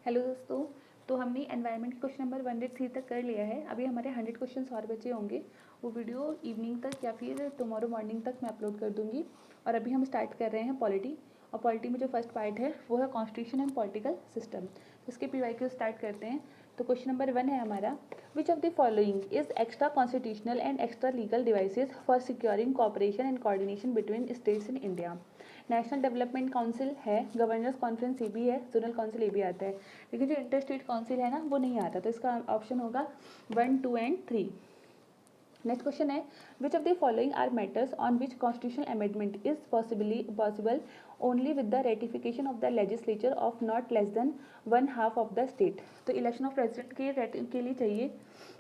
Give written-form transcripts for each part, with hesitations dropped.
Hello दोस्तों, तो हमने एनवायरनमेंट क्वेश्चन नंबर 103 तक कर लिया है। अभी हमारे 100 क्वेश्चन और बचे होंगे। वो वीडियो इवनिंग तक या फिर टुमारो मॉर्निंग तक मैं अपलोड कर दूंगी। और अभी हम स्टार्ट कर रहे हैं पॉलिटी। और पॉलिटी में जो फर्स्ट पार्ट है वो है कॉन्स्टिट्यूशन एंड पॉलिटिकल सिस्टम। तो इसके PYQ स्टार्ट करते हैं। तो क्वेश्चन नंबर 1 है हमारा, विच of the following is extra constitutional and extra legal devices for securing cooperation and coordination between states in India. National development council है, गवर्नर्स कॉन्फ्रेंस ये भी है, जोनल काउंसिल ये भी आता है, लेकिन जो इंटर स्टेट काउंसिल है ना वो नहीं आता। तो इसका ऑप्शन होगा 1, 2 एंड 3। नेक्स्ट क्वेश्चन है, which of the following are matters on which constitutional amendment is possible only with the ratification of the legislature of not less than 1/2 of the state. तो इलेक्शन ऑफ प्रेसिडेंट के लिए चाहिए,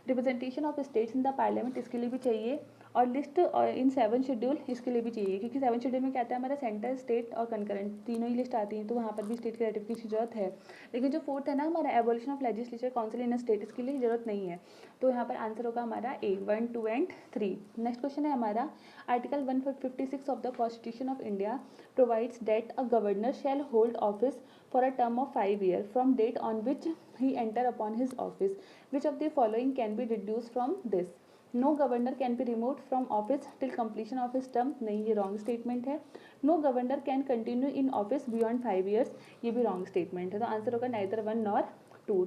representation of states in the parliament इसके लिए भी चाहिए, और list इन 7 schedule इसके लिए भी चाहिए, क्योंकि 7 शेड्यूल में क्या आता है हमारा सेंटर, स्टेट और कंकरेंट तीनों ही लिस्ट आती हैं, तो वहाँ पर भी स्टेट की रेटिफिकेशन की जरूरत है। लेकिन जो 4th है ना हमारा abolition of legislature council in state, इसके लिए जरूरत नहीं है। तो यहाँ पर आंसर होगा हमारा ए, 1, 2 एंड 3। नेक्स्ट क्वेश्चन है हमारा, article 156 of the constitution of India provides that a governor shall hold office for a term of 5 years from date on which he enter upon his office. Which of the following can be deduce from this? No governor can be removed from office till completion of his term, नहीं ये wrong statement है। No governor can continue in office beyond 5 years, ये भी wrong statement है। तो answer होगा neither 1 nor 2।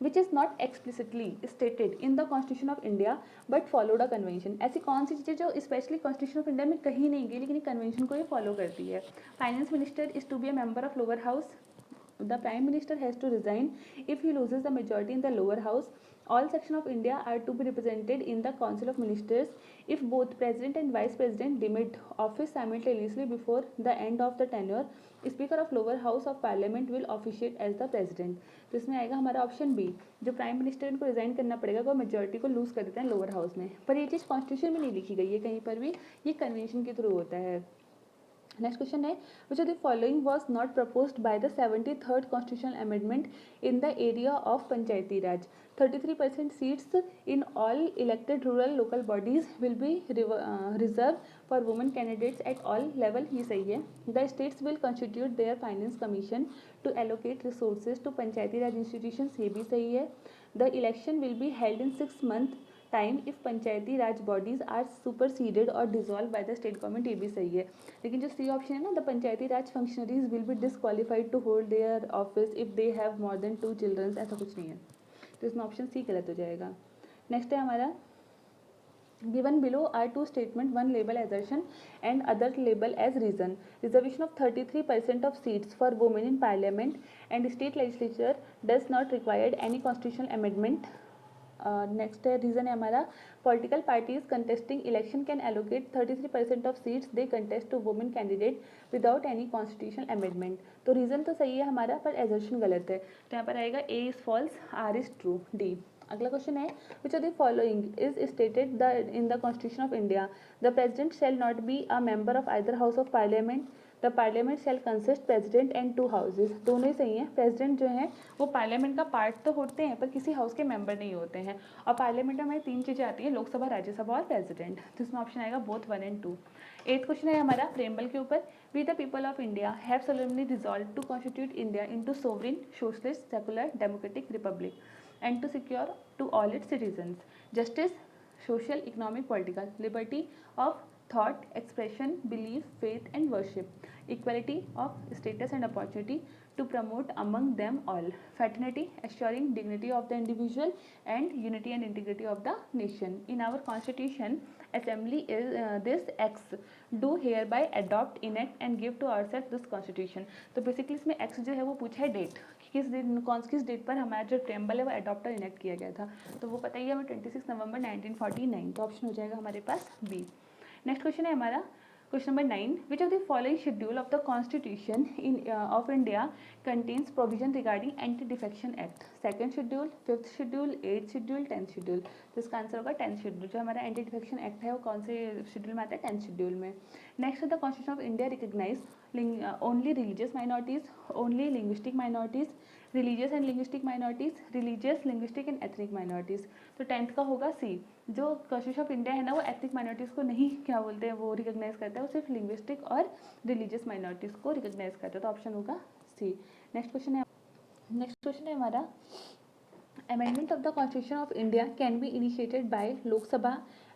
Which is not explicitly stated in the constitution of India but followed a convention. ऐसी कौन सी चीज़ें जो स्पेशली कॉन्स्टिट्यूशन ऑफ इंडिया में कहीं नहीं गई लेकिन कन्वेंशन को ये फॉलो करती है? Finance minister is to be a member of lower house, the prime minister has to resign if he loses the majority in the lower house, all sections of India are to be represented in the council of ministers, if both president and vice president demit office simultaneously before the end of the tenure, speaker of lower house of parliament will officiate as the president। तो इसमें आएगा हमारा option B, जो prime minister इनको resign करना पड़ेगा वो majority को लूज कर देते हैं लोअर हाउस में, पर ये चीज़ कॉन्स्टिट्यूशन में नहीं लिखी गई है कहीं पर भी, ये कन्वेंशन के थ्रू होता है। नेक्स्ट क्वेश्चन है, which of the following was not proposed by the 73rd constitutional amendment in the area of Panchayati Raj? 33% seats in all elected rural local bodies will be reserve for women candidates at all level, ये सही है। The states will constitute their finance commission to allocate resources to Panchayati Raj institution, ये भी सही है। The election will be held in 6 month time if Panchayati Raj bodies are superseded और dissolve by the state government, ये भी सही है। लेकिन जो सी ऑप्शन है ना, the Panchayati Raj functionaries will be disqualified to hold their office if they have more than 2 childrens, ऐसा कुछ नहीं है, तो इसमें ऑप्शन सी गलत हो जाएगा। नेक्स्ट है हमारा, given below are two statements, one label assertion and other label as reason. Reservation of 33% of seats for women in parliament and state legislature does not require any constitutional amendment. Next है reason है हमारा, political parties contesting election can allocate 33% of seats they contest to women candidate without any constitutional amendment. तो reason तो सही है हमारा, पर assertion गलत है, तो यहाँ पर आएगा A is false, R is true, D. अगला क्वेश्चन है, which of the following is stated the in the constitution of India? The president shall not be a member of either house of parliament, the parliament shall consist president and 2 houses, दोनों ही सही हैं। President जो है वो parliament का part तो होते हैं पर किसी हाउस के मेंबर नहीं होते हैं, और पार्लियामेंट में हमारी 3 चीज़ें आती हैं, लोकसभा, राज्यसभा और प्रेसिडेंट, तो इसमें ऑप्शन आएगा बोथ 1 एंड 2। 8th क्वेश्चन है हमारा प्रेम्बल के ऊपर, we the people of India have solemnly resolve to constitute India into sovereign socialist secular democratic republic and to secure to all its citizens justice, social, economic, political liberty of thought, expression, belief, faith and worship, equality of status and opportunity to promote among them all, fraternity, assuring dignity of the individual and unity and integrity of the nation. In our constitution assembly is this acts do hereby adopt, enact and give to ourselves this constitution। तो basically इसमें x जो है वो पूछा है date, किस date पर हमारा जो प्रेम्बल है वो अडॉप्ट और इनेक्ट किया गया था, तो वो पता ही है हमें 26 नवंबर 1949, तो ऑप्शन हो जाएगा हमारे पास बी। नेक्स्ट क्वेश्चन है हमारा question number 9, which of the following schedule of the constitution in of India contains provision regarding anti defection act? 2nd schedule, 5th schedule, 8th schedule, 10th schedule, तो इसका answer होगा 10th schedule. जो हमारा anti defection act है वो कौन से schedule में आता है? 10th शेड्यूल में। Next the constitution of India recognise only religious minorities, only linguistic minorities, religious and linguistic minorities, religious, linguistic and ethnic minorities, तो 10th का होगा सी। जो कॉन्स्टिट्यूशन ऑफ इंडिया है ना वो एथनिक माइनॉरिटीज़ को नहीं क्या बोलते हैं वो रिकग्नाइज करता है, वो सिर्फ लिंग्विस्टिक और रिलीजियस माइनॉरिटीज़ को रिकग्नाइज करता है, तो ऑप्शन होगा सी। नेक्स्ट क्वेश्चन है नेक्स्ट क्वेश्चन है हमारा, amendment of the constitution of India can be initiated by Lok Sabha,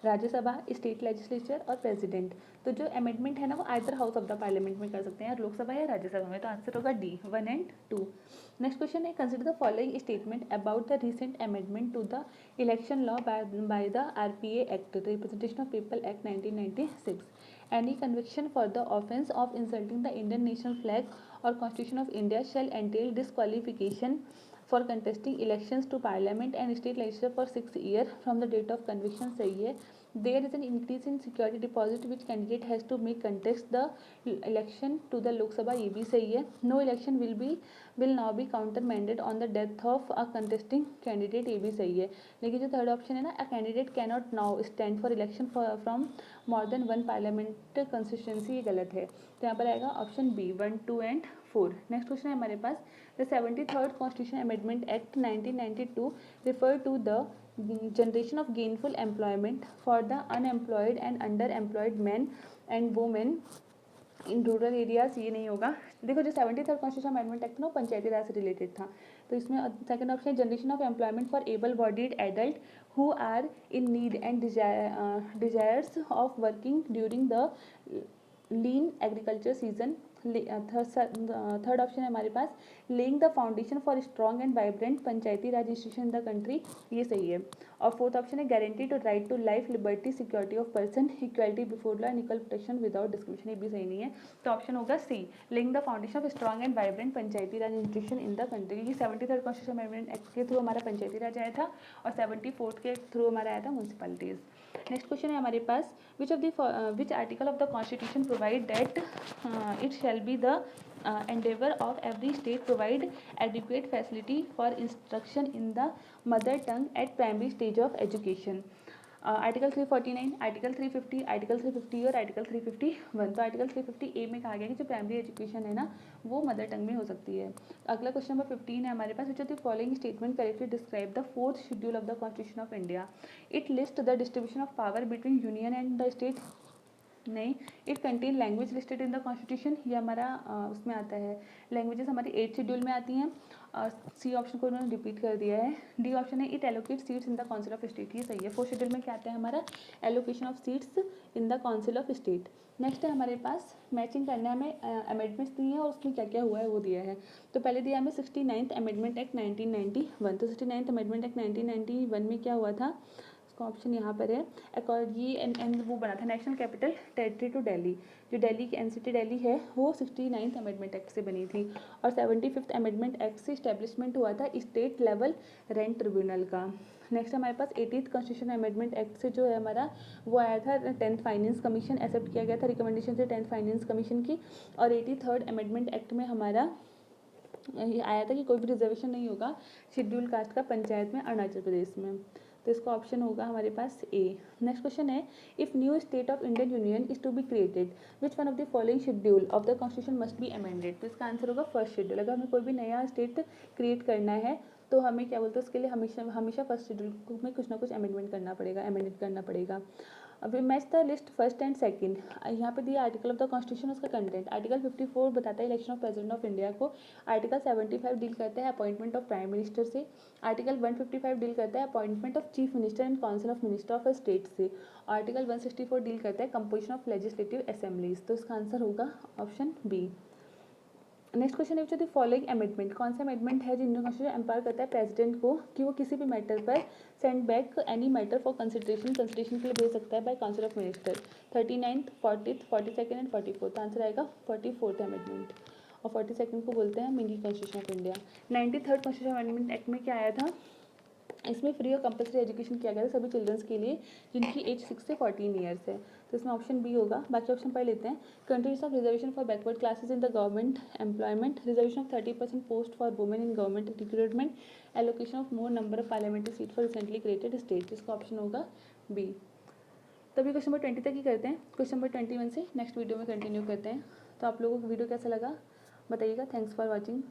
Rajya Sabha, state legislature और प्रेसिडेंट। तो जो अमेंडमेंट है ना वो either house of the parliament में कर सकते हैं, लोकसभा या राज्यसभा में। तो आंसर होगा डी, 1 एंड 2। नेक्स्ट क्वेश्चन है, consider the following statement about the recent amendment to the election law by the RPA act, representation of people act 1996। Any conviction for the offence of insulting the Indian national flag or Constitution of India shall entail disqualification for contesting elections to Parliament and state legislature for 6 years from the date of conviction। सही है। There is an increase in security deposit which candidate has to make contest the election to the Lok Sabha, ये भी सही है। No election will now be countermanded on the death of a contesting candidate, ये भी सही है। लेकिन जो थर्ड ऑप्शन है ना, a candidate cannot now stand for election from more than one parliament constituency, ये गलत है। तो यहाँ पर आएगा option B, 1, 2 and 4। Next question है हमारे पास, the 73rd constitution amendment act 1992 refer to the generation of gainful employment for the unemployed and underemployed men and women in rural areas, ये नहीं होगा। देखो जो 73rd कॉन्स्टिट्यूशन अमेंडमेंट एक्ट ना पंचायती राज से रिलेटेड था, तो इसमें सेकंड ऑप्शन है generation of employment for able bodied adult who are in need and desires of working during the lean agriculture season. Third option है हमारे पास, laying the foundation for strong and vibrant Panchayati Raj institution in the country, ये सही है। और fourth option है guarantee to right to life, liberty, security of person, equality before law and equal protection without discrimination, ये भी सही नहीं है। तो ऑप्शन होगा C, laying the foundation of strong and vibrant Panchayati Raj institution in the country. ये 73rd constitution amendment act के through हमारा पंचायती राज आया था और 74th के थ्रू हमारा आया था म्यूनसिपैलिटीज। नेक्स्ट क्वेश्चन है हमारे पास, which article of the constitution provide that it shall be the endeavor of every state provide adequate facility for instruction in the mother tongue at primary stage of education। Article 349, article 350, article 350 और article 351। तो article 350 ए में कहा गया कि जो primary education है ना वो मदर टंग में हो सकती है। अगला क्वेश्चन नंबर 15 है हमारे पास, which of the following statement correctly describe the 4th schedule of the constitution of India. It list the distribution of power between union and the state, नहीं। It contain language listed in the constitution, ये हमारा उसमें आता है, languages हमारी 8th schedule में आती हैं। सी ऑप्शन को उन्होंने रिपीट कर दिया है। डी ऑप्शन है, it allocate seats in the council of state, ये सही है। 4th शेड्यूल में क्या आता है हमारा, allocation of seats in the council of state. Next है हमारे पास, मैचिंग करना है, हमें अमेंडमेंट्स दी है और उसमें क्या क्या हुआ है वो दिया है। तो पहले दिया हमें 69th अमेंडमेंट एक्ट 1991। तो 69th अमेंडमेंट एक्ट 1991 में क्या हुआ था, ऑप्शन यहाँ पर है, ये एन वो बना था national capital territory to Delhi, जो दिल्ली की एनसीटी दिल्ली है वो 69th अमेंडमेंट एक्ट से बनी थी। और 75th अमेंडमेंट एक्ट से इस्टेब्लिशमेंट हुआ था स्टेट लेवल रेंट ट्रिब्यूनल का। नेक्स्ट हमारे पास 18th कॉन्स्टिट्यूशन अमेंडमेंट एक्ट से जो है हमारा वो आया था 10th फाइनेंस कमीशन, एक्सेप्ट किया गया था रिकमेंडेशन से 10th फाइनेंस कमीशन की। और 83rd अमेंडमेंट एक्ट में हमारा ये आया था कि कोई भी रिजर्वेशन नहीं होगा शेड्यूल कास्ट का पंचायत में अरुणाचल प्रदेश में। तो इसका ऑप्शन होगा हमारे पास ए। नेक्स्ट क्वेश्चन है, if new state of Indian union is to be created which one of the following schedule of the constitution must be amended. तो इसका आंसर होगा फर्स्ट शेड्यूल। अगर हमें कोई भी नया स्टेट क्रिएट करना है तो हमें क्या बोलते हैं उसके लिए हमेशा फर्स्ट शेड्यूल में कुछ ना कुछ अमेंडमेंट करना पड़ेगा, अमेंडेड करना पड़ेगा। अभी match the list first and second, यहाँ पे दिया आर्टिकल ऑफ द कॉन्स्टिट्यूशन, उसका कंटेंट। आर्टिकल 54 बताता है election of president of India को। आर्टिकल 75 डील करता है अपॉइंटमेंट ऑफ प्राइम मिनिस्टर से। आर्टिकल 155 डील करता है appointment of chief minister and council of minister of state से। आर्टिकल 164 डील करता है कंपोजिशन ऑफ लेजिस्लेटिव असेंबलीज। तो इसका आंसर होगा ऑप्शन बी। नेक्स्ट क्वेश्चन है, द फॉलोइंग अमेंडमेंट, कौन सा अमेंडमेंट है जिनका कॉन्स्टिट्यूशन एम्पावर करता है प्रेसिडेंट को कि वो किसी भी मैटर पर send back any matter for consideration के लिए भेज सकता है by council of minister. 39th, 40th, 42nd and 44th। Answer आएगा 44th अमेंडमेंट। और 42nd को बोलते हैं mini constitution of India. 93rd constitution amendment act में क्या आया था, इसमें फ्री और कंपल्सरी एजुकेशन किया गया था सभी चिल्ड्रंस के लिए जिनकी एज 6 से 14 ईयर्स है। तो इसमें ऑप्शन बी होगा। बाकी ऑप्शन पढ़ लेते हैं। Countries of reservation for backward classes in the government employment, reservation of 30% post for women in government recruitment, allocation of more number of parliamentary seat for recently created state. इसका option होगा B. तभी question number 20 तक ही करते हैं। Question number 21 से next video में continue करते हैं। तो आप लोगों को वीडियो कैसा लगा बताइएगा। Thanks for watching.